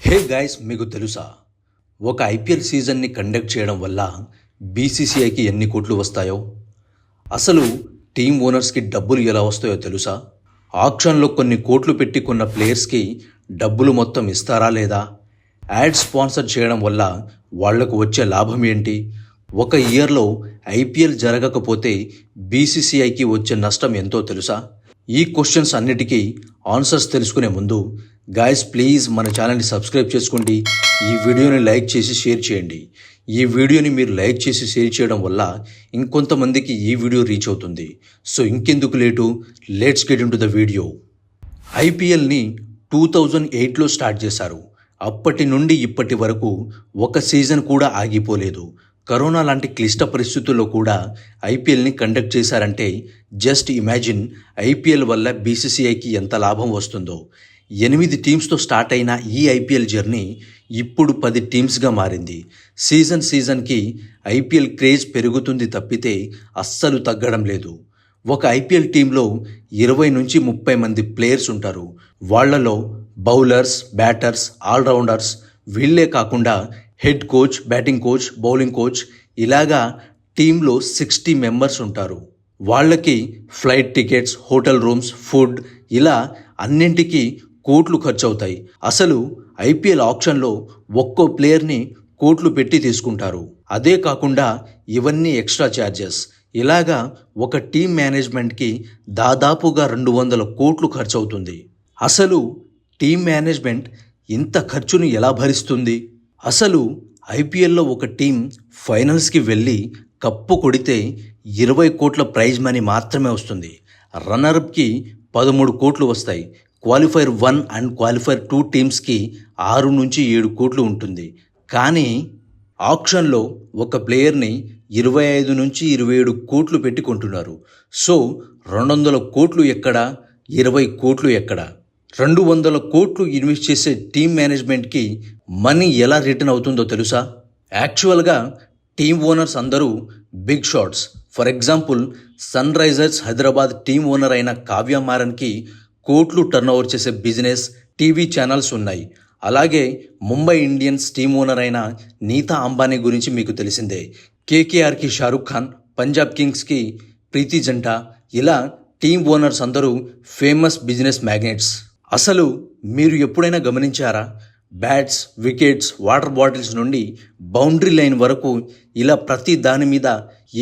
Hey guys, మీకు తెలుసా ఒక ఐపీఎల్ సీజన్ని కండక్ట్ చేయడం వల్ల బీసీసీఐకి ఎన్ని కోట్లు వస్తాయో? అసలు టీమ్ ఓనర్స్కి డబ్బులు ఎలా వస్తాయో తెలుసా? ఆక్షన్లో కొన్ని కోట్లు పెట్టి కొన్న ప్లేయర్స్కి డబ్బులు మొత్తం ఇస్తారా లేదా? యాడ్ స్పాన్సర్ చేయడం వల్ల వాళ్లకు వచ్చే లాభం ఏంటి? ఒక ఇయర్లో ఐపీఎల్ జరగకపోతే బీసీసీఐకి వచ్చే నష్టం ఎంతో తెలుసా? ఈ క్వశ్చన్స్ అన్నిటికీ ఆన్సర్స్ తెలుసుకునే ముందు గాయస్ ప్లీజ్ మన ఛానల్ని సబ్స్క్రైబ్ చేసుకోండి. ఈ వీడియోని లైక్ చేసి షేర్ చేయండి. ఈ వీడియోని మీరు లైక్ చేసి షేర్ చేయడం వల్ల ఇంకొంతమందికి ఈ వీడియో రీచ్ అవుతుంది. సో ఇంకెందుకు late, let's get into the video. ఐపీఎల్ని 2008లో స్టార్ట్ చేశారు. అప్పటి నుండి ఇప్పటి వరకు ఒక సీజన్ కూడా ఆగిపోలేదు. కరోనా లాంటి క్లిష్ట పరిస్థితుల్లో కూడా ఐపీఎల్ని కండక్ట్ చేశారంటే జస్ట్ ఇమాజిన్ ఐపీఎల్ వల్ల బీసీసీఐకి ఎంత లాభం వస్తుందో. 8 టీమ్స్తో స్టార్ట్ అయిన ఈ ఐపీఎల్ జర్నీ ఇప్పుడు 10 టీమ్స్గా మారింది. సీజన్కి ఐపీఎల్ క్రేజ్ పెరుగుతుంది తప్పితే అస్సలు తగ్గడం లేదు. ఒక ఐపీఎల్ టీంలో 20 నుంచి 30 మంది ప్లేయర్స్ ఉంటారు. వాళ్లలో బౌలర్స్, బ్యాటర్స్, ఆల్రౌండర్స్, వీళ్లే కాకుండా head coach, batting coach, bowling coach, ఇలాగా టీంలో 60 మెంబర్స్ ఉంటారు. వాళ్ళకి flight tickets, hotel rooms, food, ఇలా అన్నింటికీ కోట్లు ఖర్చు అవుతాయి. అసలు ఐపీఎల్ ఆప్షన్లో ఒక్కో ప్లేయర్ని కోట్లు పెట్టి తీసుకుంటారు. అదే కాకుండా ఇవన్నీ ఎక్స్ట్రా ఛార్జెస్. ఇలాగా ఒక టీం మేనేజ్మెంట్కి దాదాపుగా 200 కోట్లు ఖర్చు అవుతుంది. అసలు టీం మేనేజ్మెంట్ ఇంత ఖర్చును ఎలా భరిస్తుంది? అసలు ఐపీఎల్లో ఒక టీం ఫైనల్స్కి వెళ్ళి కప్పు కొడితే 20 కోట్ల ప్రైజ్ మనీ మాత్రమే వస్తుంది. రన్నర్అప్కి 13 కోట్లు వస్తాయి. క్వాలిఫైర్ 1 అండ్ క్వాలిఫైర్ 2 టీమ్స్కి 6 నుంచి 7 కోట్లు ఉంటుంది. కానీ ఆక్షన్లో ఒక ప్లేయర్ని 25 నుంచి 27 కోట్లు పెట్టి కొంటున్నారు. సో 200 కోట్లు ఎక్కడ, 20 కోట్లు ఎక్కడ? 200 కోట్లు ఇన్వెస్ట్ చేసే టీమ్ మేనేజ్మెంట్కి మనీ ఎలా రిటర్న్ అవుతుందో తెలుసా? యాక్చువల్గా టీమ్ ఓనర్స్ అందరూ big shots. For example Sunrisers Hyderabad team owner అయిన కావ్య మారన్కి కోట్లు టర్న్ ఓవర్ చేసే బిజినెస్, టీవీ ఛానల్స్ ఉన్నాయి. అలాగే ముంబై ఇండియన్స్ టీమ్ ఓనర్ అయిన నీతా అంబానీ గురించి మీకు తెలిసిందే. కేకేఆర్కి షారుఖ్ ఖాన్, పంజాబ్ కింగ్స్కి ప్రీతి జంటా, ఇలా టీమ్ ఓనర్స్ అందరూ ఫేమస్ బిజినెస్ మ్యాగ్నెట్స్. అసలు మీరు ఎప్పుడైనా గమనించారా? బ్యాట్స్, వికెట్స్, వాటర్ బాటిల్స్ నుండి బౌండరీ లైన్ వరకు ఇలా ప్రతి దాని మీద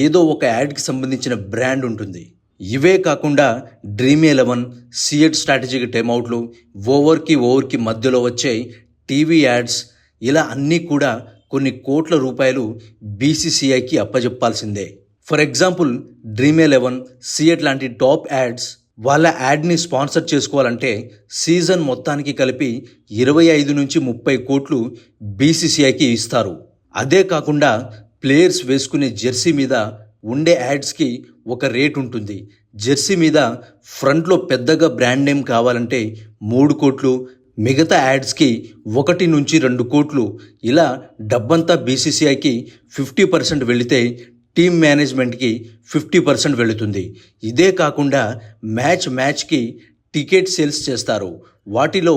ఏదో ఒక యాడ్కి సంబంధించిన బ్రాండ్ ఉంటుంది. ఇవే కాకుండా డ్రీమ్11, సిఎట్ స్ట్రాటజిక్ టైమ్అవుట్లు, ఓవర్కి మధ్యలో వచ్చే టీవీ యాడ్స్, ఇలా అన్నీ కూడా కొన్ని కోట్ల రూపాయలు బీసీసీఐకి అప్పజెప్పాల్సిందే. ఫర్ ఎగ్జాంపుల్ డ్రీమ్11, సిఎట్ లాంటి టాప్ యాడ్స్ వాళ్ళ యాడ్ని స్పాన్సర్ చేసుకోవాలంటే సీజన్ మొత్తానికి కలిపి 25 నుంచి 30 కోట్లు బీసీసీఐకి ఇస్తారు. అదే కాకుండా ప్లేయర్స్ వేసుకునే జెర్సీ మీద ఉండే యాడ్స్కి ఒక రేట్ ఉంటుంది. జెర్సీ మీద ఫ్రంట్లో పెద్దగా బ్రాండ్ నేమ్ కావాలంటే 3 కోట్లు, మిగతా యాడ్స్కి 1 నుంచి 2 కోట్లు. ఇలా డబ్బంతా బీసీసీఐకి 50% వెళితే టీమ్ మేనేజ్మెంట్కి 50% వెళుతుంది. ఇదే కాకుండా మ్యాచ్కి టికెట్ సేల్స్ చేస్తారు. వాటిలో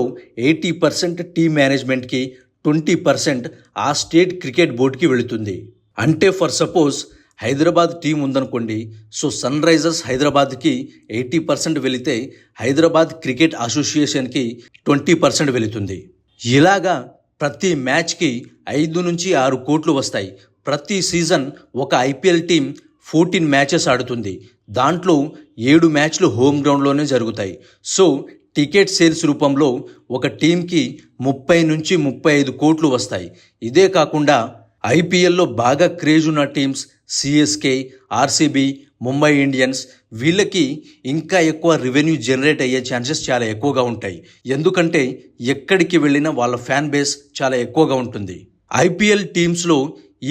80% టీమ్ మేనేజ్మెంట్కి, 20% ఆ స్టేట్ క్రికెట్ బోర్డుకి వెళుతుంది. అంటే ఫర్ సపోజ్ హైదరాబాద్ టీం ఉందనుకోండి, సో సన్ రైజర్స్ హైదరాబాద్కి 80% వెళితే హైదరాబాద్ క్రికెట్ అసోసియేషన్కి 20% వెళుతుంది. ఇలాగా ప్రతి మ్యాచ్కి 5 నుంచి 6 కోట్లు వస్తాయి. ప్రతి సీజన్ ఒక ఐపీఎల్ టీం 14 మ్యాచెస్ ఆడుతుంది. దాంట్లో 7 మ్యాచ్లు హోమ్ గ్రౌండ్లోనే జరుగుతాయి. సో టికెట్ సేల్స్ రూపంలో ఒక టీంకి 30 నుంచి 35 కోట్లు వస్తాయి. ఇదే కాకుండా ఐపీఎల్లో బాగా క్రేజ్ ఉన్న teams CSK, RCB, Mumbai Indians, వీళ్ళకి ఇంకా ఎక్కువ రెవెన్యూ జనరేట్ అయ్యే ఛాన్సెస్ చాలా ఎక్కువగా ఉంటాయి. ఎందుకంటే ఎక్కడికి వెళ్ళినా వాళ్ళ ఫ్యాన్ బేస్ చాలా ఎక్కువగా ఉంటుంది. ఐపీఎల్ టీమ్స్లో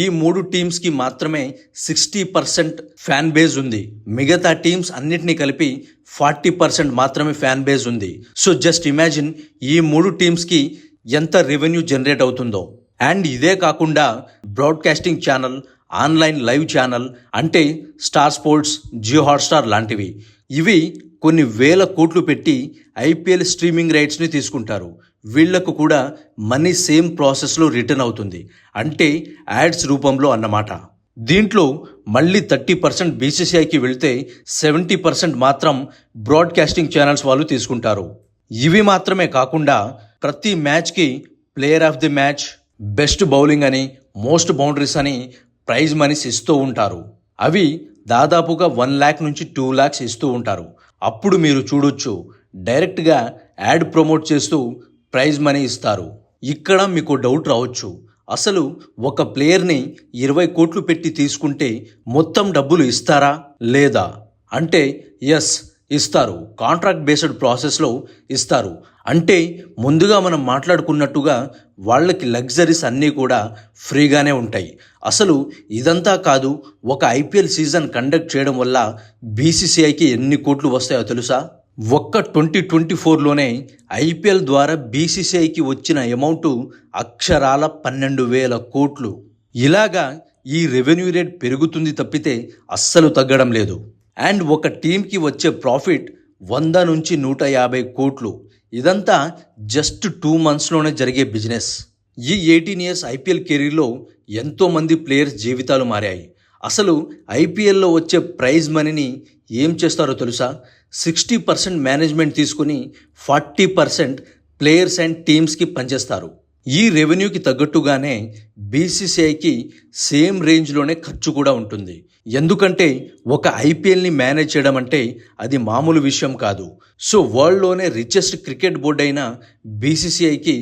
ఈ 3 టీమ్స్కి మాత్రమే 60% ఫ్యాన్ బేస్ ఉంది. మిగతా టీమ్స్ అన్నిటినీ కలిపి 40% మాత్రమే ఫ్యాన్ బేస్ ఉంది. సో జస్ట్ ఇమాజిన్ ఈ 3 టీమ్స్కి ఎంత రెవెన్యూ జనరేట్ అవుతుందో. అండ్ ఇదే కాకుండా broadcasting channel, online live channel అంటే స్టార్ స్పోర్ట్స్, జియో హాట్స్టార్ లాంటివి, ఇవి కొన్ని వేల కోట్లు పెట్టి ఐపీఎల్ స్ట్రీమింగ్ రైట్స్ని తీసుకుంటారు. వీళ్లకు కూడా మనీ సేమ్ ప్రాసెస్లో రిటర్న్ అవుతుంది, అంటే యాడ్స్ రూపంలో అన్నమాట. దీంట్లో మళ్ళీ 30% బీసీసీఐకి వెళ్తే 70% మాత్రం బ్రాడ్కాస్టింగ్ ఛానల్స్ వాళ్ళు తీసుకుంటారు. ఇవి మాత్రమే కాకుండా ప్రతి మ్యాచ్కి player of the match, best bowling అని, మోస్ట్ బౌండరీస్ అని ప్రైజ్ మనీస్ ఇస్తూ ఉంటారు. అవి దాదాపుగా 1 lakh నుంచి 2 lakhs ఇస్తూ ఉంటారు. అప్పుడు మీరు చూడొచ్చు, డైరెక్ట్గా యాడ్ ప్రమోట్ చేస్తూ ప్రైజ్ మనీ ఇస్తారు. ఇక్కడ మీకు డౌట్ రావచ్చు, అసలు ఒక ప్లేయర్ని 20 కోట్లు పెట్టి తీసుకుంటే మొత్తం డబ్బులు ఇస్తారా లేదా అంటే ఎస్ ఇస్తారు. కాంట్రాక్ట్ బేస్డ్ ప్రాసెస్లో ఇస్తారు. అంటే ముందుగా మనం మాట్లాడుకున్నట్టుగా వాళ్ళకి లగ్జరీస్ అన్నీ కూడా ఫ్రీగానే ఉంటాయి. అసలు ఇదంతా కాదు, ఒక ఐపీఎల్ సీజన్ కండక్ట్ చేయడం వల్ల బీసీసీఐకి ఎన్ని కోట్లు వస్తాయో తెలుసా? ఒక్క 2024లోనే ఐపీఎల్ ద్వారా బీసీసీఐకి వచ్చిన అమౌంట్ అక్షరాల 12,000 కోట్లు. ఇలాగా ఈ రెవెన్యూ రేట్ పెరుగుతుంది తప్పితే అస్సలు తగ్గడం లేదు. అండ్ ఒక టీంకి వచ్చే ప్రాఫిట్ 100 నుంచి 150 కోట్లు. ఇదంతా జస్ట్ 2 monthsలోనే జరిగే బిజినెస్. ఈ 18 years ఐపీఎల్ కెరీర్లో ఎంతోమంది ప్లేయర్స్ జీవితాలు మారాయి. అసలు ఐపీఎల్లో వచ్చే ప్రైజ్ మనీని ఏం చేస్తారో తెలుసా? 60% మేనేజ్మెంట్ తీసుకుని 40% ప్లేయర్స్ అండ్ టీమ్స్కి పనిచేస్తారు. ఈ రెవెన్యూకి తగ్గట్టుగానే బీసీసీఐకి సేమ్ రేంజ్లోనే ఖర్చు కూడా ఉంటుంది. ఎందుకంటే ఒక ఐపీఎల్ని మేనేజ్ చేయడం అంటే అది మామూలు విషయం కాదు. సో వరల్డ్లోనే రిచెస్ట్ క్రికెట్ బోర్డు అయిన బీసీసీఐకి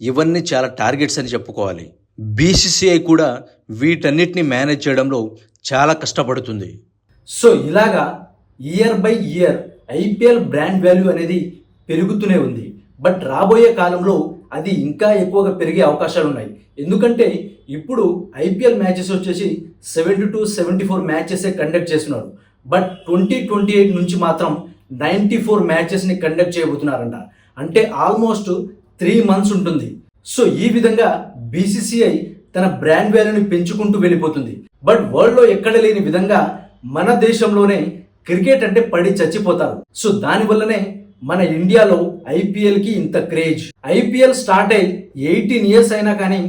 ఇవన్నీ చాలా టార్గెట్స్ అని చెప్పుకోవాలి. బీసీసీఐ కూడా వీటన్నిటిని మేనేజ్ చేయడంలో చాలా కష్టపడుతుంది. సో ఇలాగా year by year IPL brand value అనేది పెరుగుతూనే ఉంది. బట్ రాబోయే కాలంలో అది ఇంకా ఎక్కువగా పెరిగే అవకాశాలు ఉన్నాయి. ఎందుకంటే ఇప్పుడు ఐపీఎల్ మ్యాచెస్ వచ్చేసి 70-74 మ్యాచెసే కండక్ట్ చేస్తున్నారు. బట్ 2028 నుంచి మాత్రం 94 మ్యాచెస్ని కండక్ట్ చేయబోతున్నారంట. అంటే ఆల్మోస్ట్ 3 months ఉంటుంది. సో ఈ విధంగా బీసీసీఐ తన బ్రాండ్ వాల్యూని పెంచుకుంటూ వెళ్ళిపోతుంది. బట్ వరల్డ్లో ఎక్కడ లేని విధంగా మన దేశంలోనే క్రికెట్ అంటే పడి చచ్చిపోతారు. సో దానివల్లనే మన ఇండియాలో ఐపీఎల్కి ఇంత క్రేజ్. ఐపీఎల్ స్టార్ట్ అయ్యి 18 years అయినా కానీ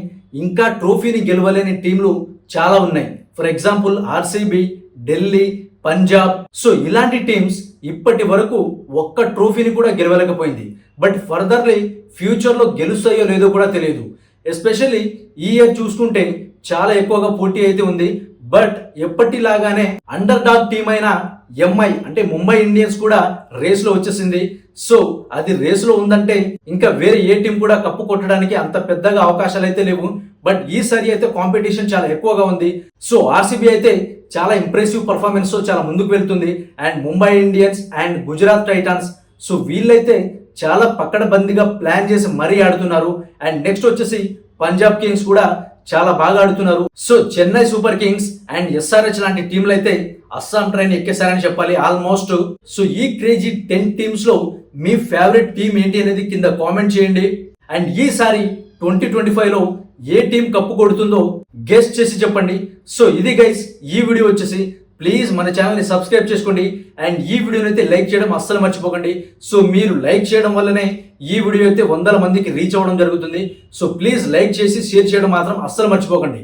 ఇంకా ట్రోఫీని గెలవలేని టీంలు చాలా ఉన్నాయి. For example RCB, Delhi, Punjab. So ఇలాంటి టీమ్స్ ఇప్పటి వరకు ఒక్క ట్రోఫీని కూడా గెలవలేకపోయింది. బట్ ఫర్దర్లీ ఫ్యూచర్లో గెలుస్తాయో లేదో కూడా తెలియదు. ఎస్పెషల్లీ ఈ ఇయర్ చూసుకుంటే చాలా ఎక్కువగా పోటీ అయితే ఉంది. బట్ ఎప్పటిలాగానే అండర్ డాగ్ టీం అయిన ఎంఐ అంటే ముంబై ఇండియన్స్ కూడా రేస్లో వచ్చేసింది. సో అది రేస్లో ఉందంటే ఇంకా వేరే ఏ టీం కూడా కప్పు కొట్టడానికి అంత పెద్దగా అవకాశాలు అయితే లేవు. బట్ ఈసారి అయితే కాంపిటీషన్ చాలా ఎక్కువగా ఉంది. సో ఆర్సీబీ అయితే చాలా ఇంప్రెసివ్ పర్ఫార్మెన్స్ చాలా ముందుకు వెళ్తుంది. And Mumbai Indians and Gujarat Titans, so వీళ్ళైతే చాలా పక్కడబందీగా ప్లాన్ చేసి మరీ ఆడుతున్నారు. అండ్ నెక్స్ట్ వచ్చేసి పంజాబ్ కింగ్స్ కూడా చాలా బాగా ఆడుతున్నారు. So Chennai super Kings and SRH లాంటి టీంలు అయితే అస్సాం ట్రైన్ ఎక్కేశారని చెప్పాలి ఆల్మోస్ట్. సో ఈ క్రేజీ 10 teams లో మీ ఫేవరెట్ టీం ఏంటి అనేది కింద కామెంట్ చేయండి. అండ్ ఈసారి 2025లో ఏ టీం కప్పు కొడుతుందో గెస్ చేసి చెప్పండి. సో ఇది గైస్ ఈ వీడియో వచ్చేసి. ప్లీజ్ మన ఛానల్ని సబ్స్క్రైబ్ చేసుకోండి. అండ్ ఈ వీడియోని అయితే లైక్ చేయడం అస్సలు మర్చిపోకండి. సో మీరు లైక్ చేయడం వల్లనే ఈ వీడియో అయితే 100 మందికి రీచ్ అవ్వడం జరుగుతుంది. సో ప్లీజ్ లైక్ చేసి షేర్ చేయడం మాత్రం అస్సలు మర్చిపోకండి.